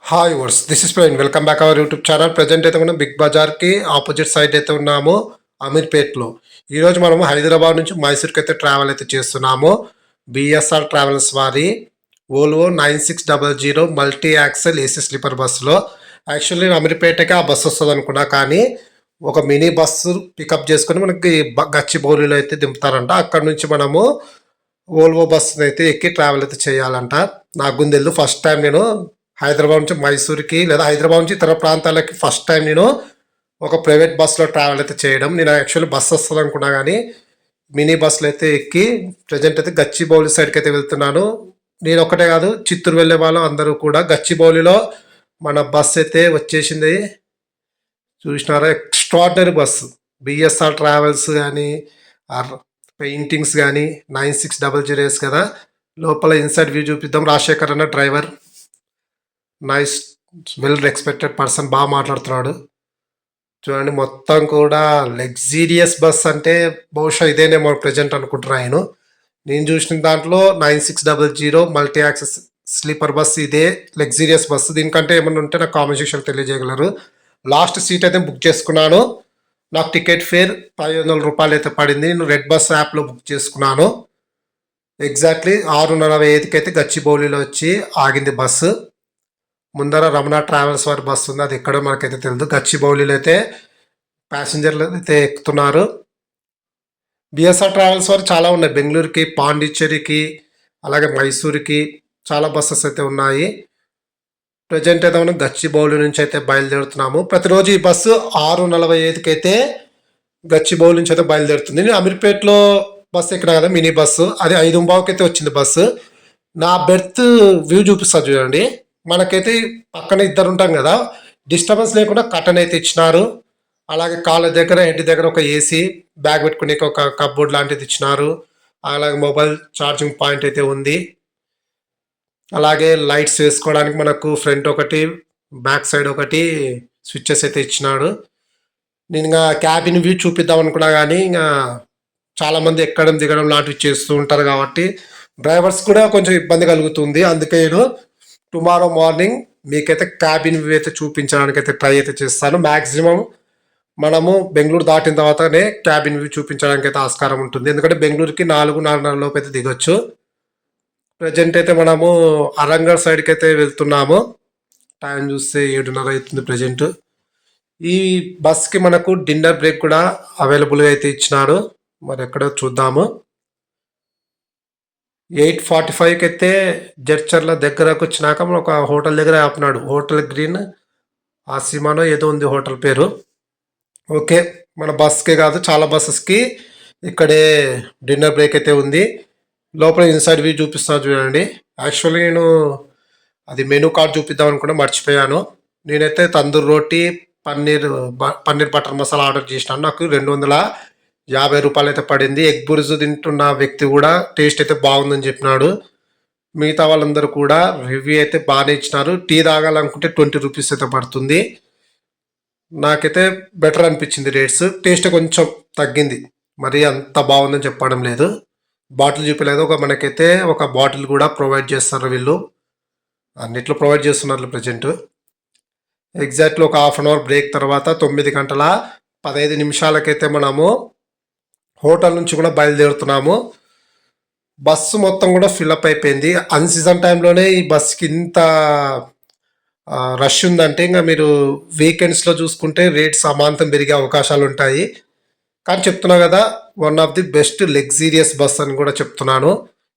Hi వర్స్ this is Praveen welcome back our YouTube channel. Present అయితే మనం బిగ్ బజార్కి ఆపోజిట్ సైడ్ అయితే ఉన్నాము, అమీర్పేట్లో. ఈరోజు మనము హైదరాబాద్ నుంచి మైసూర్కి అయితే ట్రావెల్ అయితే చేస్తున్నాము. బిఎస్ఆర్ ట్రావెల్స్ వారి Volvo 9600 multi axle AC sleeper బస్సులో. యాక్చువల్లీ నేను అమీర్పేటకి ఆ బస్సు వస్తుంది అనుకున్నా, కానీ ఒక మినీ బస్సు పికప్ చేసుకొని మనకి గచ్చిబౌలిలో అయితే దింపుతారంట. అక్కడ నుంచి మనము ఓల్వో బస్సుని అయితే ఎక్కి ట్రావెల్ అయితే చేయాలంట. నాకు గుందెల్లు ఫస్ట్ టైం నేను హైదరాబాద్ నుంచి మైసూర్కి లేదా హైదరాబాద్ నుంచి ఇతర ప్రాంతాలకి ఫస్ట్ టైం నేను ఒక ప్రైవేట్ బస్సులో ట్రావెల్ అయితే చేయడం. నేను యాక్చువల్లీ బస్సు వస్తుంది అనుకున్నా, కానీ మినీ బస్సులు అయితే ఎక్కి ప్రజెంట్ అయితే గచ్చిబౌలి సైడ్కి అయితే వెళ్తున్నాను. నేను ఒక్కటే కాదు, చిత్తూరు వెళ్ళే వాళ్ళు అందరూ కూడా. గచ్చిబౌలిలో మన బస్సు అయితే వచ్చేసింది, చూసినారా? Extraordinary bus. బిఎస్ఆర్ ట్రావెల్స్ కానీ పెయింటింగ్స్ కానీ 9600 కదా. లోపల ఇన్సైడ్ వ్యూ చూపిద్దాం. రాజశేఖర్ అన్న driver, nice, well respected person, బాగా మాట్లాడుతున్నాడు. చూడండి, మొత్తం కూడా లగ్జీరియస్ బస్ అంటే బహుశా ఇదేనేమో ప్రజెంట్ అనుకుంటున్నాను. నేను చూసిన దాంట్లో 9600 మల్టీ యాక్సెస్ స్లీపర్ బస్ ఇదే లగ్జీరియస్ బస్సు. దీనికంటే ఏమన్నా ఉంటే నాకు కామెంట్ సెక్షన్ తెలియజేయగలరు. లాస్ట్ సీట్ అయితే బుక్ చేసుకున్నాను. నాకు టికెట్ ఫేర్ 500 రూపాయలు అయితే పడింది. నేను రెడ్ బస్ యాప్లో బుక్ చేసుకున్నాను. ఎగ్జాక్ట్లీ 6:45కి అయితే గచ్చిబౌలిలో వచ్చి ఆగింది బస్సు. ముందర రమణ ట్రావెల్స్ వారి బస్సు ఉంది, అది ఎక్కడో మనకైతే తెలియదు. గచ్చిబౌలిలో అయితే ప్యాసింజర్లు అయితే ఎక్కుతున్నారు. బిఎస్ఆర్ ట్రావెల్స్ వారు చాలా ఉన్నాయి, బెంగళూరుకి, పాండిచ్చేరికి, అలాగే మైసూరుకి చాలా బస్సెస్ అయితే ఉన్నాయి. ప్రజెంట్ అయితే మనం గచ్చిబౌలి నుంచి అయితే బయలుదేరుతున్నాము. ప్రతిరోజు ఈ బస్సు 6:45కి అయితే గచ్చిబౌలి నుంచి అయితే బయలుదేరుతుంది. నేను అమీర్పేట్లో బస్సు ఎక్కడ కదా, మినీ బస్సు, అది 5:15కి అయితే వచ్చింది బస్సు. నా బెర్త్ వ్యూ చూపిస్తుంది చూడండి. మనకైతే పక్కన ఇద్దరు ఉంటాం కదా, డిస్టర్బెన్స్ లేకుండా కటన్ అయితే ఇచ్చినారు. అలాగే కాళ్ళ దగ్గర, హెడ్ దగ్గర ఒక ఏసీ, బ్యాగ్ పెట్టుకునే ఒక కప్బోర్డ్ లాంటిది ఇచ్చినారు. అలాగే మొబైల్ ఛార్జింగ్ పాయింట్ అయితే ఉంది. అలాగే లైట్స్ వేసుకోవడానికి మనకు ఫ్రంట్ ఒకటి, బ్యాక్ సైడ్ ఒకటి స్విచ్చెస్ అయితే ఇచ్చినాడు. నేను ఇంకా క్యాబిన్ వ్యూ చూపిద్దాం అనుకున్నా, కానీ ఇంకా చాలామంది ఎక్కడం దిగడం లాంటివి చేస్తూ ఉంటారు కాబట్టి డ్రైవర్స్ కూడా కొంచెం ఇబ్బంది కలుగుతుంది. అందుకే నేను టుమారో మార్నింగ్ మీకైతే క్యాబిన్ వ్యూ అయితే చూపించడానికి అయితే ట్రై అయితే చేస్తాను. మ్యాక్సిమం మనము బెంగళూరు దాటిన తర్వాతనే క్యాబిన్ వ్యూ చూపించడానికి అయితే ఆస్కారం ఉంటుంది, ఎందుకంటే బెంగళూరుకి 4:30 లోపు అయితే దిగొచ్చు. ప్రజెంట్ అయితే మనము అరంగల్ సైడ్కి అయితే వెళ్తున్నాము. టైం చూస్తే 7:30 అవుతుంది ప్రజెంట్. ఈ బస్కి మనకు డిన్నర్ బ్రేక్ కూడా అవైలబుల్గా అయితే ఇచ్చినారు. మరి ఎక్కడో చూద్దాము. 8:45కి అయితే జడ్చర్ల దగ్గరకు వచ్చినాక మనం ఒక హోటల్ దగ్గర ఆపినాడు. హోటల్ గ్రీన్ ఆసిమానో ఏదో ఉంది హోటల్ పేరు. ఓకే, మన బస్కే కాదు, చాలా బస్సెస్కి ఇక్కడే డిన్నర్ బ్రేక్ అయితే ఉంది. లోపల ఇన్సైడ్ వ్యూ చూపిస్తాను చూడండి. యాక్చువల్లీ నేను అది మెనూ కార్డ్ చూపిద్దాం అనుకుంటే మర్చిపోయాను. నేనైతే తందూర్ రోటీ, పన్నీర్ బటర్ మసాలా ఆర్డర్ చేసినాను. నాకు 250 రూపాయలు అయితే పడింది. ఎగ్ బుర్జు తింటున్న వ్యక్తి కూడా టేస్ట్ అయితే బాగుందని చెప్పినాడు. మిగతా వాళ్ళందరూ కూడా రివ్యూ అయితే బాగానే ఇచ్చినారు. టీ తాగాలనుకుంటే 20 రూపీస్ అయితే పడుతుంది. నాకైతే బెటర్ అనిపించింది రేట్స్. టేస్ట్ కొంచెం తగ్గింది, మరి అంత బాగుందని చెప్పడం లేదు. బాటిల్ చూపించలేదు. మనకైతే ఒక బాటిల్ కూడా ప్రొవైడ్ చేస్తారు వీళ్ళు, అన్నిట్లో ప్రొవైడ్ చేస్తున్నారు ప్రజెంట్. ఎగ్జాక్ట్లీ ఒక హాఫ్ అన్ అవర్ బ్రేక్ తర్వాత 9:15 మనము హోటల్ నుంచి కూడా బయలుదేరుతున్నాము. బస్సు మొత్తం కూడా ఫిల్అప్ అయిపోయింది. అన్సీజన్ టైంలోనే ఈ బస్కి ఇంత రష్ ఉందంటే ఇంకా మీరు వీకెండ్స్లో చూసుకుంటే రేట్స్ అమాంతం పెరిగే అవకాశాలు ఉంటాయి. కానీ చెప్తున్నా కదా, one of the best luxurious bus అని కూడా చెప్తున్నాను.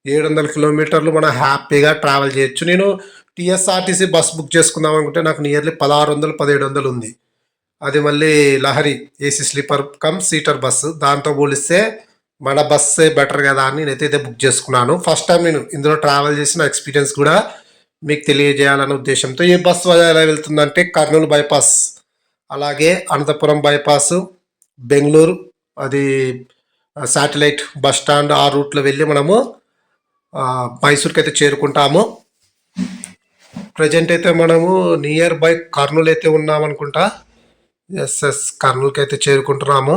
700 కిలోమీటర్లు మనం హ్యాపీగా ట్రావెల్ చేయొచ్చు. నేను టీఎస్ఆర్టీసీ బస్ బుక్ చేసుకుందాం అనుకుంటే నాకు నియర్లీ 1600-1700 ఉంది. అది మళ్ళీ Lahari AC sleeper come seater bus, దాంతో పోలిస్తే మన బస్సే బెటర్ కదా అని నేనైతే బుక్ చేసుకున్నాను. ఫస్ట్ టైం నేను ఇందులో ట్రావెల్ చేసిన ఎక్స్పీరియన్స్ కూడా మీకు తెలియజేయాలనే ఉద్దేశంతో. ఈ బస్సు ఎలా వెళ్తుందంటే కర్నూలు బైపాస్, అలాగే అనంతపురం బైపాస్, బెంగళూరు, అది శాటిలైట్ బస్ స్టాండ్, ఆ రూట్లో వెళ్ళి మనము మైసూర్కి అయితే చేరుకుంటాము. ప్రజెంట్ అయితే మనము నియర్ బై కర్నూలు అయితే ఉన్నామనుకుంటా. కర్నూలుకి అయితే చేరుకుంటున్నాము.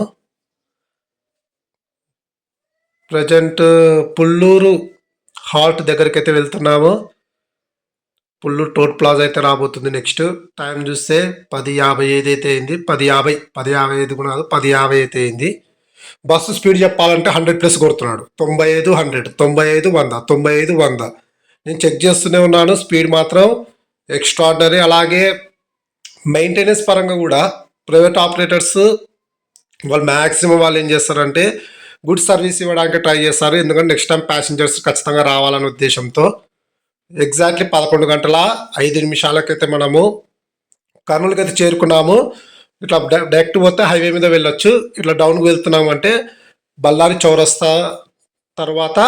ప్రజెంట్ పుల్లూరు హాల్ట్ దగ్గరికి అయితే వెళ్తున్నాము. ఫుల్ టోల్ ప్లాజా అయితే రాబోతుంది. నెక్స్ట్ టైం చూస్తే 10:55 అయితే అయింది. 10:50 10:55 కూడా కాదు, 10:50 అయితే అయింది. బస్సు స్పీడ్ చెప్పాలంటే 100+ కొడుతున్నాడు. 95 100 95 100 95 100. నేను చెక్ చేస్తూనే ఉన్నాను. స్పీడ్ మాత్రం ఎక్స్ట్రాడినరీ. అలాగే మెయింటెనెన్స్ పరంగా కూడా ప్రైవేట్ ఆపరేటర్స్ వాళ్ళు మ్యాక్సిమం వాళ్ళు ఏం చేస్తారంటే గుడ్ సర్వీస్ ఇవ్వడానికి ట్రై చేస్తారు. ఎందుకంటే నెక్స్ట్ టైం ప్యాసింజర్స్ ఖచ్చితంగా రావాలనే ఉద్దేశంతో. ఎగ్జాక్ట్లీ 11:05 మనము కర్నూలుకి అయితే చేరుకున్నాము. ఇట్లా డైరెక్ట్ పోతే హైవే మీద వెళ్ళొచ్చు. ఇట్లా డౌన్కి వెళ్తున్నాము అంటే బళ్ళారి చౌరస్తా తర్వాత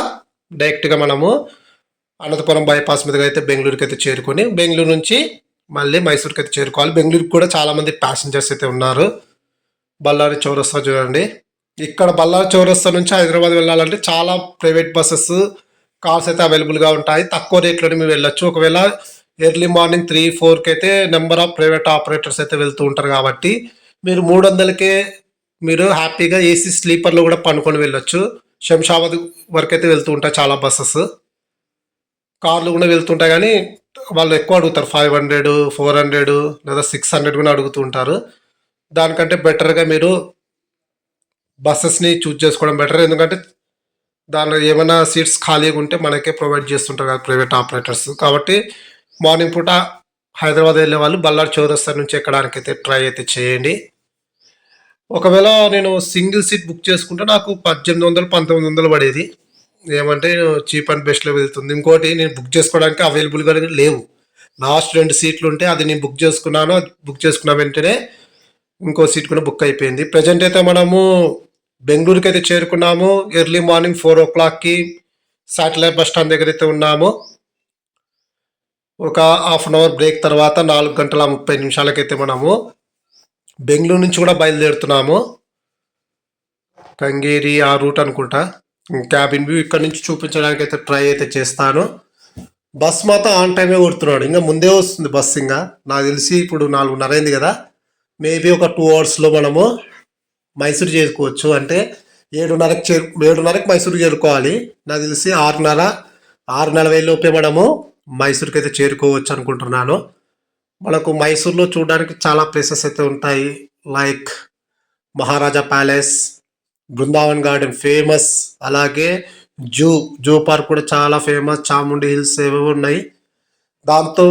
డైరెక్ట్గా మనము అనంతపురం బైపాస్ మీదగా అయితే బెంగళూరుకి అయితే చేరుకొని బెంగళూరు నుంచి మళ్ళీ మైసూర్కి అయితే చేరుకోవాలి. బెంగళూరుకి కూడా చాలామంది ప్యాసింజర్స్ అయితే ఉన్నారు. బళ్ళారి చౌరస్తా చూడండి. ఇక్కడ బళ్ళారి చౌరస్తా నుంచి హైదరాబాద్ వెళ్ళాలంటే చాలా ప్రైవేట్ బస్సెస్ కార్స్ అయితే అవైలబుల్గా ఉంటాయి. తక్కువ రేట్లోనే మీరు వెళ్ళొచ్చు. ఒకవేళ ఎర్లీ మార్నింగ్ 3-4కి అయితే నెంబర్ ఆఫ్ ప్రైవేట్ ఆపరేటర్స్ అయితే వెళ్తూ ఉంటారు కాబట్టి మీరు 300కే మీరు హ్యాపీగా ఏసీ స్లీపర్లో కూడా పనుకొని వెళ్ళొచ్చు. శంషాబాద్ వరకు అయితే వెళ్తూ ఉంటాయి చాలా బస్సెస్. కార్లు కూడా వెళ్తుంటాయి కానీ వాళ్ళు ఎక్కువ అడుగుతారు. 500 400 లేదా 600 కూడా అడుగుతూ ఉంటారు. దానికంటే బెటర్గా మీరు బస్సెస్ని చూజ్ చేసుకోవడం బెటర్. ఎందుకంటే దానిలో ఏమైనా సీట్స్ ఖాళీగా ఉంటే మనకే ప్రొవైడ్ చేస్తుంటారు కదా ప్రైవేట్ ఆపరేటర్స్. కాబట్టి మార్నింగ్ పూట హైదరాబాద్ వెళ్ళే వాళ్ళు బళ్ళారి చౌరస్తా నుంచి ఎక్కడానికి అయితే ట్రై అయితే చేయండి. ఒకవేళ నేను సింగిల్ సీట్ బుక్ చేసుకుంటే నాకు 1800-1900 పడేది. ఏమంటే చీప్ అండ్ బెస్ట్లో వెళ్తుంది. ఇంకోటి నేను బుక్ చేసుకోవడానికి అవైలబుల్గా లేవు. లాస్ట్ 2 సీట్లు ఉంటే అది నేను బుక్ చేసుకున్నాను. బుక్ చేసుకున్న వెంటనే ఇంకో సీట్ కూడా బుక్ అయిపోయింది. ప్రజెంట్ అయితే మనము బెంగళూరుకి అయితే చేరుకున్నాము. ఎర్లీ మార్నింగ్ 4 o'clockకి శాటిలైట్ బస్ స్టాండ్ దగ్గర అయితే ఉన్నాము. ఒక హాఫ్ అన్ అవర్ బ్రేక్ తర్వాత 4:30 మనము బెంగళూరు నుంచి కూడా బయలుదేరుతున్నాము. కంగేరి ఆ రూట్ అనుకుంటా. క్యాబిన్ వ్యూ ఇక్కడ నుంచి చూపించడానికి అయితే ట్రై అయితే చేస్తాను. బస్ మాత్రం ఆన్ టైమే కొడుతున్నాడు. ఇంకా ముందే వస్తుంది బస్. ఇంకా నాకు తెలిసి ఇప్పుడు 4:30 అయింది కదా, మేబీ ఒక 2 అవర్స్లో మనము మైసూరు చేరుకోవచ్చు. అంటే 7:30కి మైసూరు చేరుకోవాలి. నాకు తెలిసి 6:40 లోపే మనము మైసూర్కి అయితే చేరుకోవచ్చు అనుకుంటున్నాను. మనకు మైసూర్లో చూడడానికి చాలా ప్లేసెస్ అయితే ఉంటాయి. లైక్ మహారాజా ప్యాలెస్, బృందావన్ గార్డెన్ ఫేమస్. అలాగే జూ పార్క్ కూడా చాలా ఫేమస్. చాముండి హిల్స్ ఏవో ఉన్నాయి. దాంతో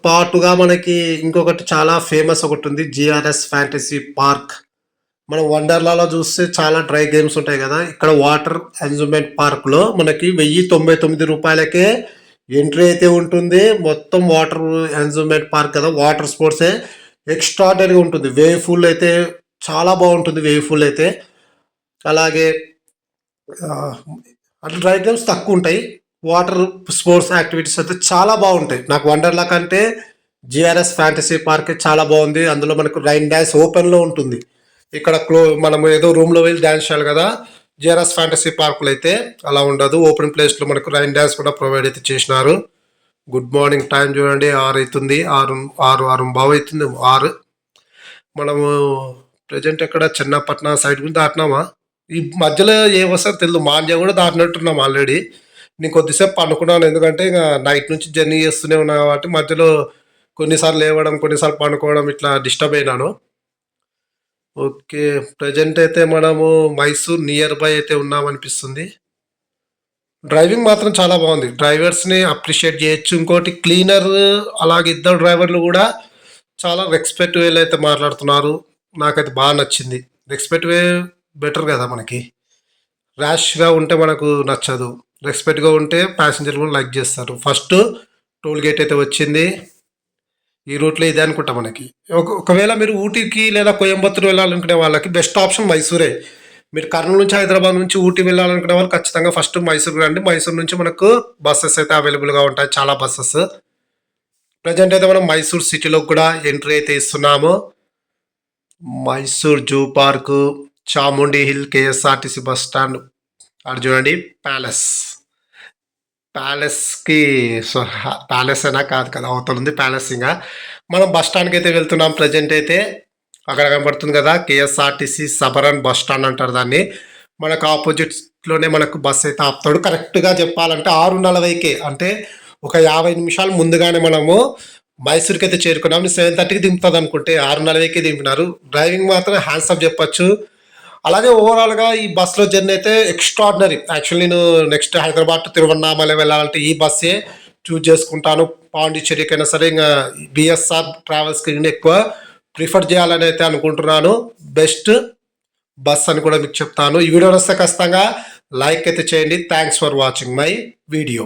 పాటుగా మనకి ఇంకొకటి చాలా ఫేమస్ ఒకటి ఉంది, జిఆర్ఎస్ ఫ్యాంటసీ పార్క్. మనం వండర్లాలో చూస్తే చాలా డ్రై గేమ్స్ ఉంటాయి కదా, ఇక్కడ వాటర్ అమ్యూజ్మెంట్ పార్క్లో మనకి 1099 రూపాయలకే ఎంట్రీ అయితే ఉంటుంది. మొత్తం వాటర్ అమ్యూజ్మెంట్ పార్క్ కదా, వాటర్ స్పోర్ట్సే ఎక్స్ట్రాడనరీగా ఉంటుంది. వేవ్ పూల్ అయితే చాలా బాగుంటుంది. వేవ్ పూల్ అయితే అలాగే అట్లా డ్రై గేమ్స్ తక్కువ ఉంటాయి. వాటర్ స్పోర్ట్స్ యాక్టివిటీస్ అయితే చాలా బాగుంటాయి. నాకు వండర్లా కంటే జిఆర్ఎస్ ఫ్యాంటసీ పార్క్ చాలా బాగుంది. అందులో మనకు రైన్ డ్యాన్స్ ఓపెన్లో ఉంటుంది. ఇక్కడ మనం ఏదో రూమ్లో వెళ్ళి డ్యాన్స్ చేయాలి కదా, జిఆర్ఎస్ ఫ్యాంటసీ పార్కులు అయితే అలా ఉండదు. ఓపెన్ ప్లేస్లో మనకు రైన్ డ్యాన్స్ కూడా ప్రొవైడ్ అయితే చేసినారు. Good morning. టైం చూడండి 6 అవుతుంది. 6:05 అవుతుంది. 6 మనము ప్రజెంట్ ఎక్కడ చెన్నపట్నం సైడ్ కూడా దాటినామా, ఈ మధ్యలో ఏ వస్తుందో తెలియదు. మాండ్య కూడా దాటినట్టున్నాం ఆల్రెడీ. నేను కొద్దిసేపు పండుకున్నాను. ఎందుకంటే ఇంకా నైట్ నుంచి జర్నీ చేస్తూనే ఉన్నా కాబట్టి మధ్యలో కొన్నిసార్లు లేవడం, కొన్నిసార్లు పండుకోవడం, ఇట్లా డిస్టర్బ్ అయినాను. ఓకే, ప్రజెంట్ అయితే మనము మైసూర్ నియర్ బై అయితే ఉన్నామనిపిస్తుంది. డ్రైవింగ్ మాత్రం చాలా బాగుంది. డ్రైవర్స్ని అప్రిషియేట్ చేయొచ్చు. ఇంకోటి క్లీనర్, అలాగే ఇద్దరు డ్రైవర్లు కూడా చాలా రెస్పెక్ట్ వేలో అయితే మాట్లాడుతున్నారు. నాకైతే బాగా నచ్చింది. రెస్పెక్ట్ వే బెటర్ కదా మనకి. ర్యాష్గా ఉంటే మనకు నచ్చదు. రెస్పెక్ట్గా ఉంటే ప్యాసింజర్లు కూడా లైక్ చేస్తారు. ఫస్ట్ టోల్ గేట్ అయితే వచ్చింది. ఈ రూట్లో ఇదే అనుకుంటా మనకి. ఒకవేళ మీరు ఊటీకి లేదా కోయంబత్తూరు వెళ్ళాలనుకునే వాళ్ళకి బెస్ట్ ఆప్షన్ మైసూరే. మీరు కర్నూలు నుంచి, హైదరాబాద్ నుంచి ఊటీ వెళ్ళాలనుకునే వాళ్ళు ఖచ్చితంగా ఫస్ట్ మైసూర్ రండి. మైసూర్ నుంచి మనకు బస్సెస్ అయితే అవైలబుల్గా ఉంటాయి, చాలా బస్సెస్. ప్రజెంట్ అయితే మనం మైసూర్ సిటీలోకి కూడా ఎంట్రీ అయితే ఇస్తున్నాము. Mysore zoo park, Chamundi hill, KSRTC bus stand, అటు చూడండి ప్యాలెస్కి. సో ప్యాలెస్ అయినా కాదు కదా, అవతల ఉంది ప్యాలెస్. ఇంకా మనం బస్ స్టాండ్కి అయితే వెళ్తున్నాం. ప్రజెంట్ అయితే అక్కడ కనబడుతుంది కదా కేఎస్ఆర్టీసీ సబరన్ బస్ స్టాండ్ అంటారు దాన్ని. మనకు ఆపోజిట్లోనే మనకు బస్ అయితే ఆపుతాడు. కరెక్ట్గా చెప్పాలంటే 6:40కే, అంటే ఒక 50 నిమిషాలు ముందుగానే మనము మైసూర్కి అయితే చేరుకున్నాము. 7:30కి దింపుతుంది అనుకుంటే 6:40కి దింపినారు. డ్రైవింగ్ మాత్రం హ్యాండ్స్ అప్ చెప్పొచ్చు. అలాగే ఓవరాల్గా ఈ బస్సులో జర్నీ అయితే ఎక్స్ట్రాడినరీ. యాక్చువల్లీ నేను నెక్స్ట్ హైదరాబాద్ టు తిరువన్నామలై వెళ్ళాలంటే ఈ బస్సే చూజ్ చేసుకుంటాను. పాండిచ్చేరికైనా సరే ఇంకా బిఎస్ఆర్ ట్రావెల్స్కి ఎక్కువ ప్రిఫర్ చేయాలని అయితే అనుకుంటున్నాను. బెస్ట్ బస్ అని కూడా మీకు చెప్తాను. ఈ వీడియో వస్తే ఖచ్చితంగా లైక్ అయితే చేయండి. Thanks for watching my video.